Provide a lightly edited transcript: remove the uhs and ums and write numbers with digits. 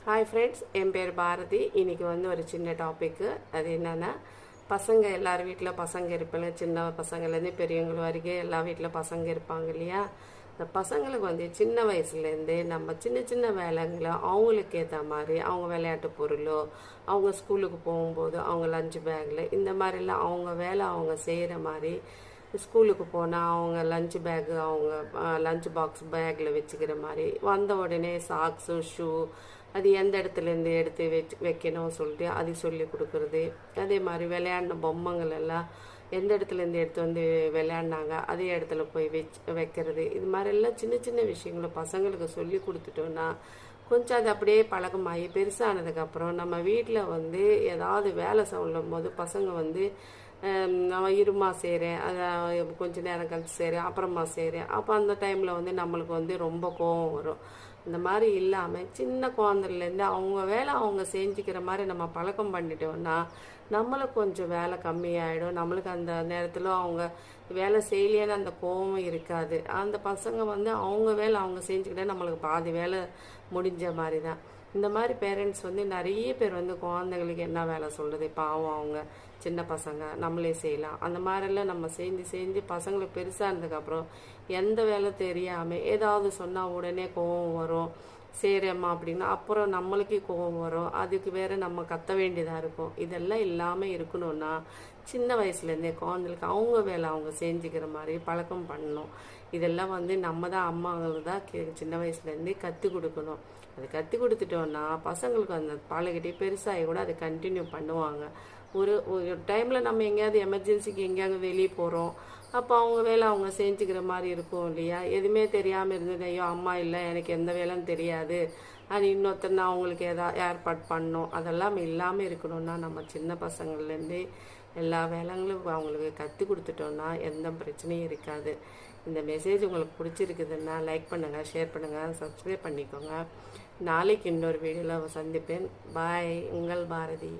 Hi friends, என் பேர் பாரதி. இன்றைக்கி ஒரு சின்ன டாப்பிக்கு. அது என்னென்னா, பசங்க எல்லார் வீட்டில் பசங்க இருப்பாங்க. சின்ன பசங்கள்லேருந்து பெரியவங்க வரைக்கும் எல்லா வீட்டில் பசங்க இருப்பாங்க இல்லையா? இந்த பசங்களுக்கு சின்ன வயசுலேருந்தே நம்ம சின்ன சின்ன வேலைங்களை அவங்களுக்கு ஏற்ற மாதிரி, அவங்க விளையாட்டு பொருளோ, அவங்க ஸ்கூலுக்கு போகும்போது அவங்க லஞ்ச் பேக்கில் இந்த மாதிரிலாம் அவங்க வேலை அவங்க செய்கிற மாதிரி, ஸ்கூலுக்கு போனால் அவங்க லஞ்ச் பேக்கு அவங்க லஞ்ச் பாக்ஸ் பேக்கில் வச்சுக்கிற மாதிரி, வந்த உடனே சாக்ஸு ஷூ அது எந்த இடத்துலேருந்து எடுத்து வைக்கணும் சொல்லிட்டு அது சொல்லி கொடுக்குறது. அதே மாதிரி விளையாடின பொம்மைங்கள் எல்லாம் எந்த இடத்துலேருந்து எடுத்து விளையாடினாங்க அதே இடத்துல போய் வைக்கிறது. இது மாதிரிலாம் சின்ன சின்ன விஷயங்களை பசங்களுக்கு சொல்லி கொடுத்துட்டோன்னா கொஞ்சம் அது அப்படியே பழக்கமாகி பெருசானதுக்கப்புறம் நம்ம வீட்டில் ஏதாவது வேலை சொல்லும் போது பசங்க நான் இருமா செய்கிறேன், அதை கொஞ்சம் நேரம் கழிச்சு செய்கிறேன், அப்புறமா செய்கிறேன். அப்போ அந்த டைமில் நம்மளுக்கு ரொம்ப கோபம் வரும். இந்த மாதிரி இல்லாமல் சின்ன குழந்தைலேருந்து அவங்க வேலை அவங்க செஞ்சுக்கிற மாதிரி நம்ம பழக்கம் பண்ணிட்டோம்னா நம்மளுக்கு கொஞ்சம் வேலை கம்மியாயிடும். நம்மளுக்கு அந்த நேரத்தில் அவங்க வேலை செய்யலையான்னு அந்த கோபம் இருக்காது. அந்த பசங்க அவங்க வேலை அவங்க செஞ்சுக்கிட்டே நம்மளுக்கு பாதி வேலை முடிஞ்ச மாதிரி தான். இந்த மாதிரி பேரண்ட்ஸ் நிறைய பேர் குழந்தைங்களுக்கு என்ன வேலை சொல்கிறது, பாவம் அவங்க சின்ன பசங்க நம்மளே செய்யலாம் அந்த மாதிரிலாம் நம்ம செஞ்சு பசங்களுக்கு பெருசானதுக்கப்புறம் எந்த வேலை தெரியாமல் ஏதாவது சொன்னால் உடனே கோவம் வரும். சரிம்மா அப்படின்னா அப்புறம் நம்மளுக்கே கோவம் வரும். அதுக்கு வேறு நம்ம கத்த வேண்டியதாக இருக்கும். இதெல்லாம் இல்லாமல் இருக்கணும்னா சின்ன வயசுலேருந்தே குழந்தைகளுக்கு அவங்க வேலை அவங்க செஞ்சுக்கிற மாதிரி பழக்கம் பண்ணணும். இதெல்லாம் நம்ம தான் அம்மாங்களுக்கு தான் சின்ன வயசுலேருந்தே கற்றுக் கொடுக்கணும். அது கற்றுக் கொடுத்துட்டோன்னா பசங்களுக்கு அந்த பழகிட்டே பெருசாகி கூட அதை கண்டினியூ பண்ணுவாங்க. ஒரு டைமில் நம்ம எங்கேயாவது எமர்ஜென்சிக்கு எங்கேயாவது வெளியே போகிறோம், அப்போ அவங்க வேலை அவங்க செஞ்சுக்கிற மாதிரி இருக்கும் இல்லையா? எதுவுமே தெரியாமல் இருந்தது, ஐயோ அம்மா இல்லை எனக்கு எந்த வேலைன்னு தெரியாது, அது இன்னொருத்தர் நான் அவங்களுக்கு ஏற்பாடு பண்ணோம். அதெல்லாம் இல்லாமல் இருக்கணும்னா நம்ம சின்ன பசங்கள்லேருந்தே எல்லா வேலைங்களும் அவங்களுக்கு கற்றுக் கொடுத்துட்டோன்னா எந்த பிரச்சனையும் இருக்காது. இந்த மெசேஜ் உங்களுக்கு பிடிச்சிருக்குதுன்னா லைக் பண்ணுங்கள், ஷேர் பண்ணுங்கள், சப்ஸ்கிரைப் பண்ணிக்கோங்க. நாளைக்கு இன்னொரு வீடியோவில் சந்திப்பேன். பாய், உங்கள் பாரதி.